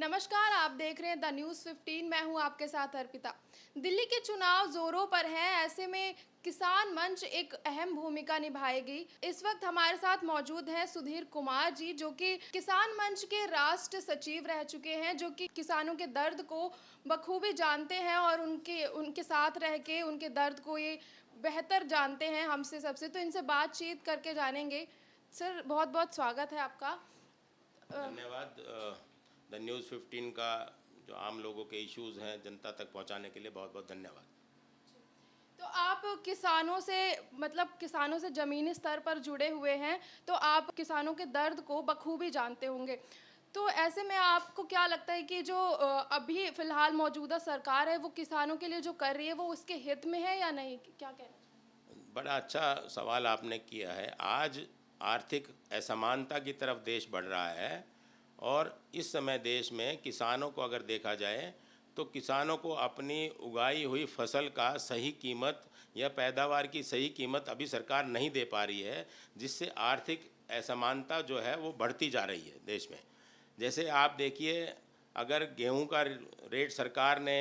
नमस्कार, आप देख रहे हैं द न्यूज़ 15। मैं हूं आपके साथ अर्पिता। दिल्ली के चुनाव जोरों पर हैं, ऐसे में किसान मंच एक अहम भूमिका निभाएगी। इस वक्त हमारे साथ मौजूद हैं सुधीर कुमार जी, जो कि किसान मंच के राष्ट्र सचिव रह चुके हैं, जो कि किसानों के दर्द को बखूबी जानते हैं और उनके उनके साथ रह के उनके दर्द को ये बेहतर जानते हैं हमसे सबसे। तो इनसे बातचीत करके जानेंगे। सर, बहुत बहुत स्वागत है आपका। धन्यवाद। द न्यूज़ 15 का जो आम लोगों के इश्यूज़ हैं जनता तक पहुंचाने के लिए बहुत बहुत धन्यवाद। तो आप किसानों से ज़मीनी स्तर पर जुड़े हुए हैं, तो आप किसानों के दर्द को बखूबी जानते होंगे। तो ऐसे में आपको क्या लगता है कि जो अभी फ़िलहाल मौजूदा सरकार है, वो किसानों के लिए जो कर रही है, वो उसके हित में है या नहीं? क्या कहना चाहिए? बड़ा अच्छा सवाल आपने किया है। आज आर्थिक असमानता की तरफ देश बढ़ रहा है और इस समय देश में किसानों को अगर देखा जाए तो किसानों को अपनी उगाई हुई फसल का सही कीमत या पैदावार की सही कीमत अभी सरकार नहीं दे पा रही है, जिससे आर्थिक असमानता जो है वो बढ़ती जा रही है देश में। जैसे आप देखिए, अगर गेहूं का रेट सरकार ने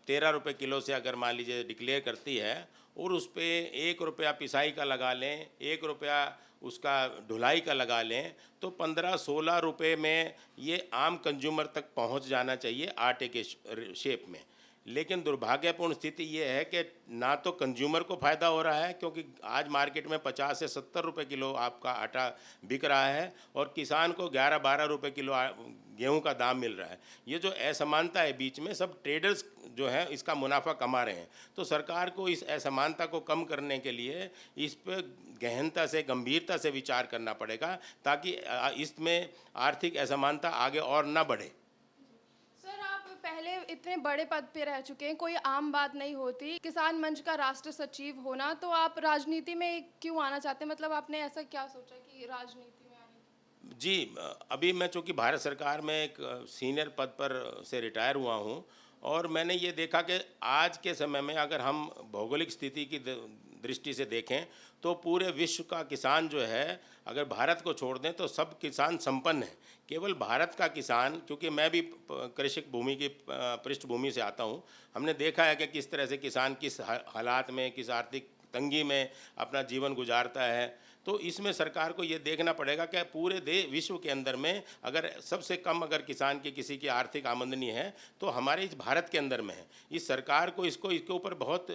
13 रुपये किलो से अगर मान लीजिए डिक्लेयर करती है और उस पर 1 रुपया पिसाई का लगा लें, 1 रुपया उसका ढुलाई का लगा लें, तो 15-16 रुपये में ये आम कंज्यूमर तक पहुंच जाना चाहिए आटे के शेप में। लेकिन दुर्भाग्यपूर्ण स्थिति ये है कि ना तो कंज्यूमर को फ़ायदा हो रहा है, क्योंकि आज मार्केट में 50 से 70 रुपये किलो आपका आटा बिक रहा है और किसान को 11-12 रुपये किलो गेहूं का दाम मिल रहा है। ये जो असमानता है बीच में, सब ट्रेडर्स जो है इसका मुनाफा कमा रहे हैं। तो सरकार को इस असमानता को कम करने के लिए इस पर गहनता से, गंभीरता से विचार करना पड़ेगा, ताकि इसमें आर्थिक असमानता आगे और ना बढ़े। सर, आप पहले इतने बड़े पद पे रह चुके हैं, कोई आम बात नहीं होती किसान मंच का राष्ट्र सचिव होना। तो आप राजनीति में क्यों आना चाहते हैं? मतलब आपने ऐसा क्या सोचा कि राजनीति में आने? जी, अभी मैं चूँकि भारत सरकार में एक सीनियर पद पर से रिटायर हुआ हूँ और मैंने ये देखा कि आज के समय में अगर हम भौगोलिक स्थिति की दृष्टि से देखें तो पूरे विश्व का किसान जो है, अगर भारत को छोड़ दें तो सब किसान संपन्न हैं। केवल भारत का किसान, क्योंकि मैं भी कृषि भूमि की पृष्ठभूमि से आता हूँ, हमने देखा है कि किस तरह से किसान किस हालात में, किस आर्थिक तंगी में अपना जीवन गुजारता है। तो इसमें सरकार को ये देखना पड़ेगा कि पूरे विश्व के अंदर में अगर सबसे कम अगर किसान की किसी की आर्थिक आमदनी है तो हमारे इस भारत के अंदर में है। इस सरकार को इसके ऊपर बहुत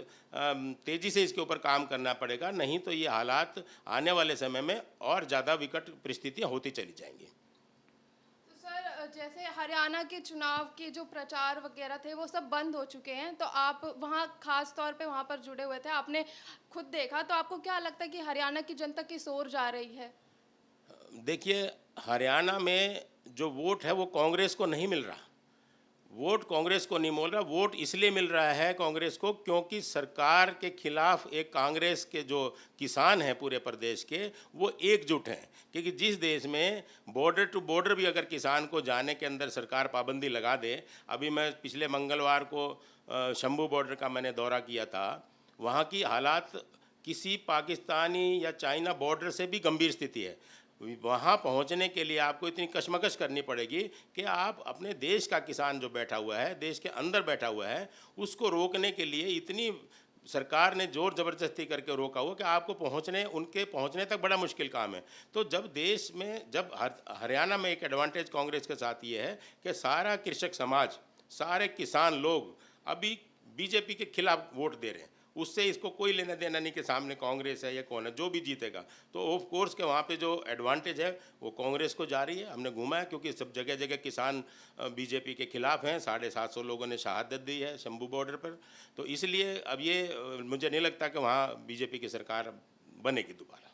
तेज़ी से इसके ऊपर काम करना पड़ेगा, नहीं तो ये हालात आने वाले समय में और ज़्यादा विकट परिस्थितियाँ होती चली जाएंगी। तो सर, जैसे हरियाणा के चुनाव के जो प्रचार वगैरह थे, वो सब बंद हो चुके हैं, तो आप वहाँ खास तौर पे वहाँ पर जुड़े हुए थे, आपने खुद देखा। तो आपको क्या लगता है कि हरियाणा की जनता किस ओर जा रही है? देखिए, हरियाणा में जो वोट है वो कांग्रेस को नहीं मिल रहा। वोट कांग्रेस को नहीं मिल रहा। वोट इसलिए मिल रहा है कांग्रेस को क्योंकि सरकार के खिलाफ एक कांग्रेस के जो किसान हैं पूरे प्रदेश के, वो एकजुट हैं। क्योंकि जिस देश में बॉर्डर टू बॉर्डर भी अगर किसान को जाने के अंदर सरकार पाबंदी लगा दे, अभी मैं पिछले मंगलवार को शंभू बॉर्डर का मैंने दौरा किया था, वहाँ की हालात किसी पाकिस्तानी या चाइना बॉर्डर से भी गंभीर स्थिति है। वहाँ पहुँचने के लिए आपको इतनी कशमकश करनी पड़ेगी कि आप अपने देश का किसान जो बैठा हुआ है, देश के अंदर बैठा हुआ है, उसको रोकने के लिए इतनी सरकार ने जोर ज़बरदस्ती करके रोका हुआ कि आपको उनके पहुँचने तक बड़ा मुश्किल काम है। तो जब देश में, जब हरियाणा में एक एडवांटेज कांग्रेस के साथ ये है कि सारा कृषक समाज, सारे किसान लोग अभी बीजेपी के खिलाफ वोट दे रहे हैं। उससे इसको कोई लेना देना नहीं कि सामने कांग्रेस है या कौन है, जो भी जीतेगा। तो ऑफ कोर्स के वहाँ पे जो एडवांटेज है वो कांग्रेस को जा रही है। हमने घूमा है, क्योंकि सब जगह जगह किसान बीजेपी के खिलाफ हैं। 750 लोगों ने शहादत दी है शंभू बॉर्डर पर। तो इसलिए अब ये मुझे नहीं लगता कि वहाँ बीजेपी की सरकार बनेगी दोबारा।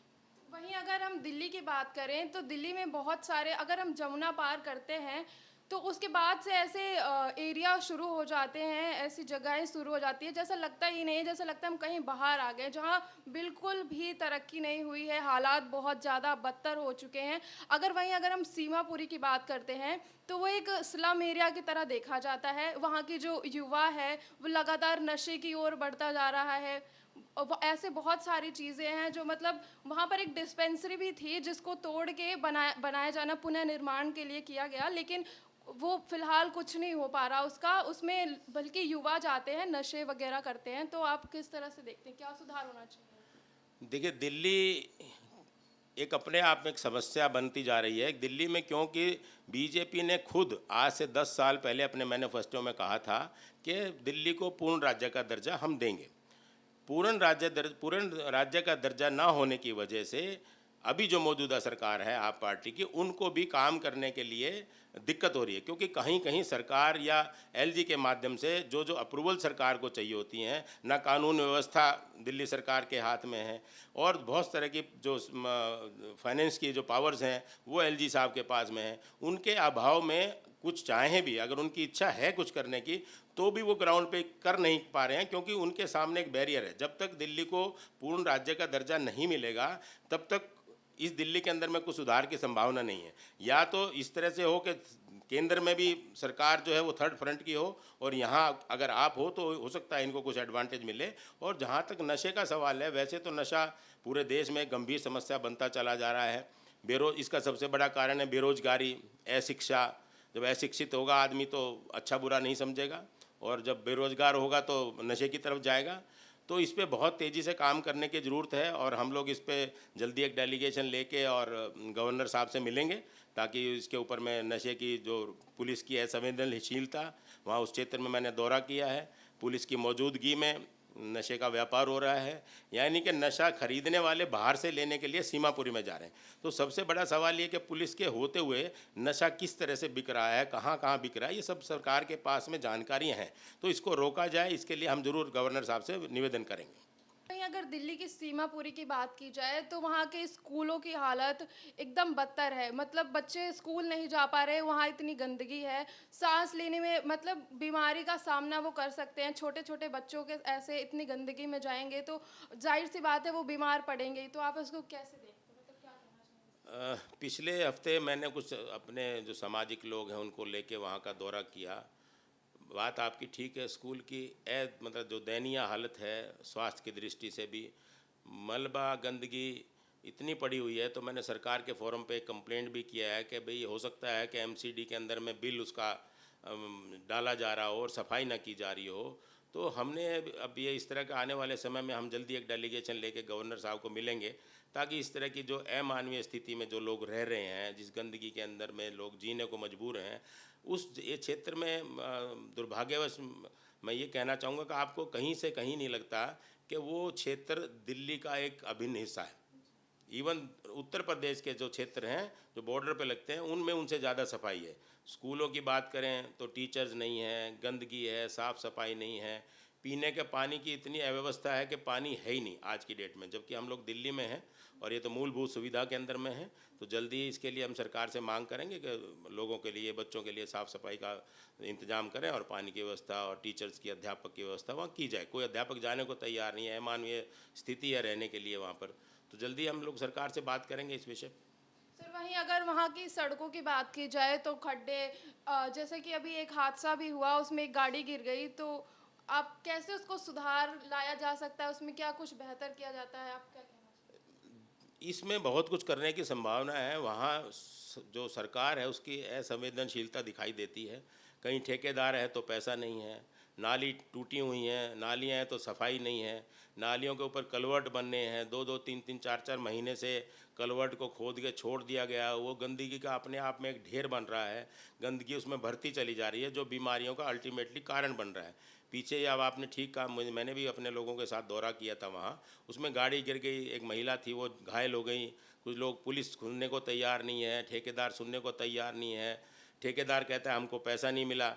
वहीं अगर हम दिल्ली की बात करें, तो दिल्ली में बहुत सारे, अगर हम जमुना पार करते हैं तो उसके बाद से ऐसे एरिया शुरू हो जाते हैं, ऐसी जगहें शुरू हो जाती है, जैसा लगता ही नहीं है, जैसा लगता है हम कहीं बाहर आ गए, जहाँ बिल्कुल भी तरक्की नहीं हुई है, हालात बहुत ज़्यादा बदतर हो चुके हैं। अगर हम सीमापुरी की बात करते हैं, तो वो एक स्लम एरिया की तरह देखा जाता है। वहाँ की जो युवा है वो लगातार नशे की ओर बढ़ता जा रहा है। ऐसे बहुत सारी चीज़ें हैं जो, मतलब वहाँ पर एक डिस्पेंसरी भी थी जिसको तोड़ के बनाया जाना पुनः निर्माण के लिए किया गया, लेकिन वो फिलहाल कुछ नहीं हो पा रहा उसका, उसमें बल्कि युवा जाते हैं, नशे वगैरह करते हैं। तो आप किस तरह से देखते हैं, क्या सुधार होना चाहिए? देखिए, दिल्ली एक अपने आप में एक समस्या बनती जा रही है दिल्ली में, क्योंकि बीजेपी ने खुद आज से 10 साल पहले अपने मैनिफेस्टो में कहा था कि दिल्ली को पूर्ण राज्य का दर्जा हम देंगे। पूर्ण राज्य का दर्जा ना होने की वजह से अभी जो मौजूदा सरकार है आप पार्टी की, उनको भी काम करने के लिए दिक्कत हो रही है, क्योंकि कहीं कहीं सरकार या एलजी के माध्यम से जो जो अप्रूवल सरकार को चाहिए होती हैं, ना कानून व्यवस्था दिल्ली सरकार के हाथ में है, और बहुत तरह की जो फाइनेंस की जो पावर्स हैं वो एलजी साहब के पास में है। उनके अभाव में कुछ चाहें भी, अगर उनकी इच्छा है कुछ करने की, तो भी वो ग्राउंड पे कर नहीं पा रहे हैं, क्योंकि उनके सामने एक बैरियर है। जब तक दिल्ली को पूर्ण राज्य का दर्जा नहीं मिलेगा, तब तक इस दिल्ली के अंदर में कुछ सुधार की संभावना नहीं है। या तो इस तरह से हो कि केंद्र में भी सरकार जो है वो थर्ड फ्रंट की हो, और यहाँ अगर आप हो तो हो सकता है इनको कुछ एडवांटेज मिले। और जहाँ तक नशे का सवाल है, वैसे तो नशा पूरे देश में एक गंभीर समस्या बनता चला जा रहा है। इसका सबसे बड़ा कारण है बेरोजगारी, अशिक्षा। जब अशिक्षित होगा आदमी तो अच्छा बुरा नहीं समझेगा, और जब बेरोजगार होगा तो नशे की तरफ जाएगा। तो इस पे बहुत तेज़ी से काम करने की ज़रूरत है, और हम लोग इस पे जल्दी एक डेलीगेशन लेके और गवर्नर साहब से मिलेंगे, ताकि इसके ऊपर में नशे की जो पुलिस की है संवेदनशीलता, वहाँ उस क्षेत्र में मैंने दौरा किया है, पुलिस की मौजूदगी में नशे का व्यापार हो रहा है, यानी कि नशा खरीदने वाले बाहर से लेने के लिए सीमापुरी में जा रहे हैं। तो सबसे बड़ा सवाल ये कि पुलिस के होते हुए नशा किस तरह से बिक रहा है, कहाँ कहाँ बिक रहा है, ये सब सरकार के पास में जानकारियाँ हैं। तो इसको रोका जाए, इसके लिए हम जरूर गवर्नर साहब से निवेदन करेंगे। कहीं अगर दिल्ली की सीमापुरी की बात की जाए तो वहाँ के स्कूलों की हालत एकदम बदतर है। मतलब बच्चे स्कूल नहीं जा पा रहे, वहाँ इतनी गंदगी है, सांस लेने में मतलब बीमारी का सामना वो कर सकते हैं। छोटे छोटे बच्चों के ऐसे इतनी गंदगी में जाएंगे तो जाहिर सी बात है वो बीमार पड़ेंगे ही। तो आप इसको कैसे देखते हैं, मतलब क्या कहना चाहेंगे? पिछले हफ्ते मैंने कुछ अपने जो सामाजिक लोग हैं उनको लेके वहाँ का दौरा किया। बात आपकी ठीक है, स्कूल की मतलब जो दयनीय हालत है स्वास्थ्य की दृष्टि से भी, मलबा गंदगी इतनी पड़ी हुई है। तो मैंने सरकार के फोरम पे एक कंप्लेंट भी किया है कि भाई हो सकता है कि एमसीडी के अंदर में बिल उसका डाला जा रहा हो और सफाई ना की जा रही हो। तो हमने अब ये इस तरह का आने वाले समय में हम जल्दी एक डेलीगेशन लेके गवर्नर साहब को मिलेंगे, ताकि इस तरह की जो अमानवीय स्थिति में जो लोग रह रहे हैं, जिस गंदगी के अंदर में लोग जीने को मजबूर हैं, उस ये क्षेत्र में दुर्भाग्यवश मैं ये कहना चाहूँगा कि आपको कहीं से कहीं नहीं लगता कि वो क्षेत्र दिल्ली का एक अभिन्न हिस्सा है। इवन उत्तर प्रदेश के जो क्षेत्र हैं जो बॉर्डर पे लगते हैं, उनमें उनसे ज़्यादा सफाई है। स्कूलों की बात करें तो टीचर्स नहीं हैं, गंदगी है, साफ़ सफाई नहीं है, पीने के पानी की इतनी अव्यवस्था है कि पानी है ही नहीं आज की डेट में, जबकि हम लोग दिल्ली में हैं और ये तो मूलभूत सुविधा के अंदर में है। तो जल्दी ही इसके लिए हम सरकार से मांग करेंगे कि लोगों के लिए, बच्चों के लिए साफ़ सफाई का इंतजाम करें, और पानी की व्यवस्था और टीचर्स की, अध्यापक की व्यवस्था वहाँ की जाए। कोई अध्यापक जाने को तैयार नहीं है, अमानवीय स्थिति है रहने के लिए वहाँ पर। तो जल्दी हम लोग सरकार से बात करेंगे इस विषय पर। सर वहीं अगर वहाँ की सड़कों की बात की जाए तो खड्डे, जैसे कि अभी एक हादसा भी हुआ, उसमें एक गाड़ी गिर गई, तो आप कैसे उसको सुधार लाया जा सकता है, उसमें क्या कुछ बेहतर किया जाता है, आप क्या कहना चाहेंगे? इसमें बहुत कुछ करने की संभावना है। वहाँ जो सरकार है उसकी असंवेदनशीलता दिखाई देती है। कहीं ठेकेदार है तो पैसा नहीं है, नाली टूटी हुई हैं, नालियाँ हैं तो सफाई नहीं है, नालियों के ऊपर कलवर्ट बनने हैं, 2-2, 3-3, 4-4 महीने से कलवर्ट को खोद के छोड़ दिया गया। वो गंदगी का अपने आप में एक ढेर बन रहा है, गंदगी उसमें भरती चली जा रही है, जो बीमारियों का अल्टीमेटली कारण बन रहा है। पीछे अब आपने ठीक कहा, मैंने भी अपने लोगों के साथ दौरा किया था वहाँ, उसमें गाड़ी गिर गई, एक महिला थी वो घायल हो गई। कुछ लोग, पुलिस सुनने को तैयार नहीं है, ठेकेदार सुनने को तैयार नहीं है। ठेकेदार कहता है हमको पैसा नहीं मिला,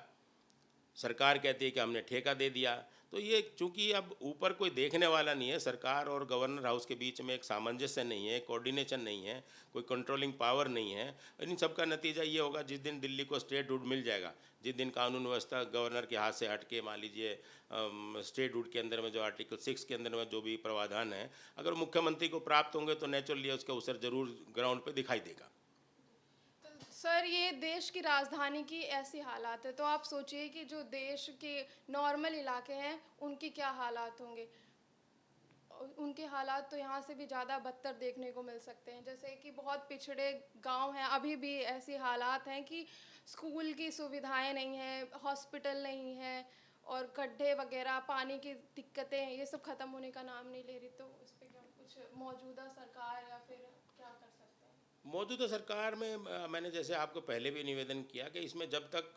सरकार कहती है कि हमने ठेका दे दिया। तो ये चूंकि अब ऊपर कोई देखने वाला नहीं है, सरकार और गवर्नर हाउस के बीच में एक सामंजस्य नहीं है, कोऑर्डिनेशन नहीं है, कोई कंट्रोलिंग पावर नहीं है। इन सब का नतीजा ये होगा, जिस दिन दिल्ली को स्टेटहुड मिल जाएगा, जिस दिन कानून व्यवस्था गवर्नर के हाथ से हट के, मान लीजिए स्टेटहुड के अंदर में जो आर्टिकल 6 के अंदर में जो भी प्रावधान है, अगर मुख्यमंत्री को प्राप्त होंगे तो नेचुरली उसका असर जरूर ग्राउंड पर दिखाई देगा। सर ये देश की राजधानी की ऐसी हालात है, तो आप सोचिए कि जो देश के नॉर्मल इलाके हैं उनकी क्या हालात होंगे। उनके हालात तो यहाँ से भी ज़्यादा बदतर देखने को मिल सकते हैं। जैसे कि बहुत पिछड़े गांव हैं, अभी भी ऐसे हालात हैं कि स्कूल की सुविधाएं नहीं हैं, हॉस्पिटल नहीं है, और गड्ढे वगैरह, पानी की दिक्कतें, ये सब ख़त्म होने का नाम नहीं ले रही। तो इस पे क्या कुछ मौजूदा सरकार या फिर क्या कर सकते हैं? मौजूदा सरकार में मैंने जैसे आपको पहले भी निवेदन किया कि इसमें जब तक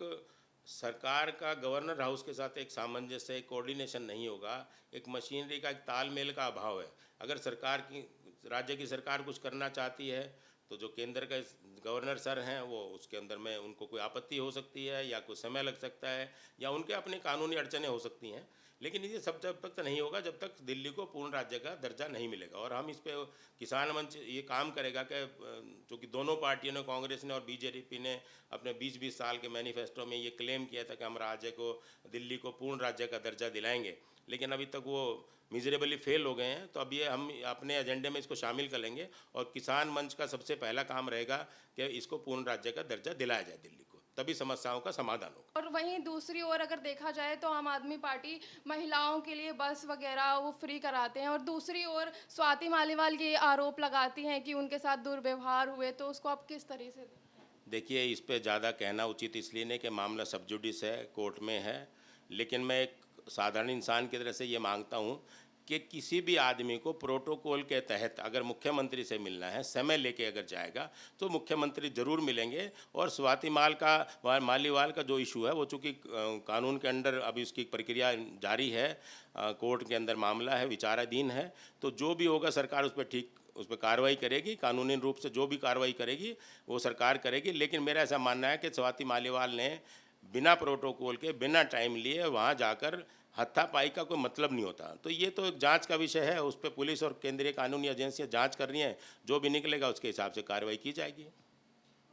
सरकार का गवर्नर हाउस के साथ एक सामंजस्य, एक कोऑर्डिनेशन नहीं होगा, एक मशीनरी का, एक तालमेल का अभाव है। अगर सरकार की, राज्य की सरकार कुछ करना चाहती है तो जो केंद्र का गवर्नर सर हैं वो उसके अंदर में उनको कोई आपत्ति हो सकती है या कुछ समय लग सकता है या उनके अपने कानूनी अड़चनें हो सकती हैं, लेकिन ये सब जब तक नहीं होगा जब तक दिल्ली को पूर्ण राज्य का दर्जा नहीं मिलेगा। और हम इस पे किसान मंच ये काम करेगा कि चूँकि दोनों पार्टियों ने, कांग्रेस ने और बीजेपी ने अपने 20-20 साल के मैनिफेस्टो में ये क्लेम किया था कि हम राज्य को, दिल्ली को पूर्ण राज्य का दर्जा दिलाएंगे, लेकिन अभी तक वो मिजरेबली फेल हो गए हैं। तो अब ये हम अपने एजेंडे में इसको शामिल कर लेंगे और किसान मंच का सबसे पहला काम रहेगा कि इसको पूर्ण राज्य का दर्जा दिलाया जाए दिल्ली को, तभी समस्याओं का समाधान होगा। और वहीं दूसरी ओर अगर देखा जाए तो आम आदमी पार्टी महिलाओं के लिए बस वगैरह वो फ्री कराते हैं, और दूसरी ओर स्वाति मालीवाल ये आरोप लगाती हैं कि उनके साथ दुर्व्यवहार हुए। तो उसको आप किस तरह से देखते हैं? देखिए, इस पे ज़्यादा कहना उचित इसलिए नहीं कि मामला सब जुडिस है, कोर्ट में है, लेकिन मैं एक साधारण इंसान की तरह से ये मांगता हूँ कि किसी भी आदमी को प्रोटोकॉल के तहत अगर मुख्यमंत्री से मिलना है, समय लेके अगर जाएगा तो मुख्यमंत्री ज़रूर मिलेंगे। और स्वाति मालीवाल का जो इशू है वो चूँकि कानून के अंडर अभी उसकी प्रक्रिया जारी है, कोर्ट के अंदर मामला है, विचाराधीन है, तो जो भी होगा सरकार उस पर कार्रवाई करेगी, कानूनी रूप से जो भी कार्रवाई करेगी वो सरकार करेगी। लेकिन मेरा ऐसा मानना है कि स्वाति मालीवाल ने बिना प्रोटोकॉल के, बिना टाइम लिए वहाँ जाकर हत्थापाई का कोई मतलब नहीं होता। तो ये तो एक जांच का विषय है, उस पर पुलिस और केंद्रीय कानूनी एजेंसियां जांच कर रही हैं, जो भी निकलेगा उसके हिसाब से कार्रवाई की जाएगी।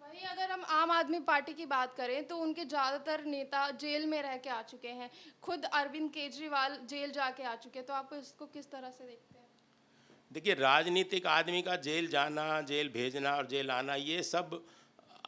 वहीं अगर हम आम आदमी पार्टी की बात करें तो उनके ज़्यादातर नेता जेल में रह के आ चुके हैं, खुद अरविंद केजरीवाल जेल जाके आ चुके हैं। तो आप इसको किस तरह से देखते हैं? देखिए, राजनीतिक आदमी का जेल जाना, जेल भेजना और जेल आना, ये सब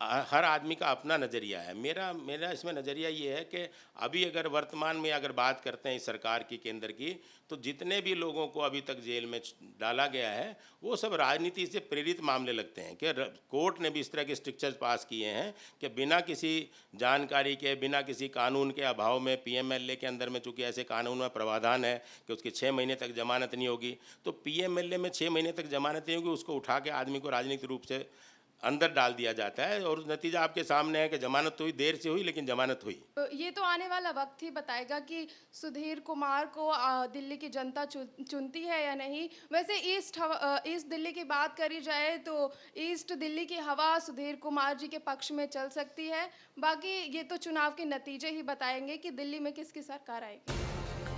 हर आदमी का अपना नज़रिया है। मेरा इसमें नज़रिया ये है कि अभी अगर वर्तमान में अगर बात करते हैं इस सरकार की, केंद्र की, तो जितने भी लोगों को अभी तक जेल में डाला गया है वो सब राजनीति से प्रेरित मामले लगते हैं कि कोर्ट ने भी इस तरह के स्ट्रिक्चर्स पास किए हैं कि बिना किसी जानकारी के, बिना किसी कानून के अभाव में पीएमएलए के अंदर में, चूँकि ऐसे कानून में प्रावधान है कि उसकी 6 महीने तक जमानत नहीं होगी, तो पीएमएलए में 6 महीने तक जमानत नहीं होगी, उसको उठा के आदमी को राजनीतिक रूप से अंदर डाल दिया जाता है। और नतीजा आपके सामने है कि जमानत तो हुई, देर से हुई, लेकिन जमानत हुई। तो ये तो आने वाला वक्त ही बताएगा कि सुधीर कुमार को दिल्ली की जनता चुनती है या नहीं। वैसे ईस्ट दिल्ली की बात करी जाए तो ईस्ट दिल्ली की हवा सुधीर कुमार जी के पक्ष में चल सकती है। बाकी ये तो चुनाव के नतीजे ही बताएंगे कि दिल्ली में किसकी सरकार आएगी।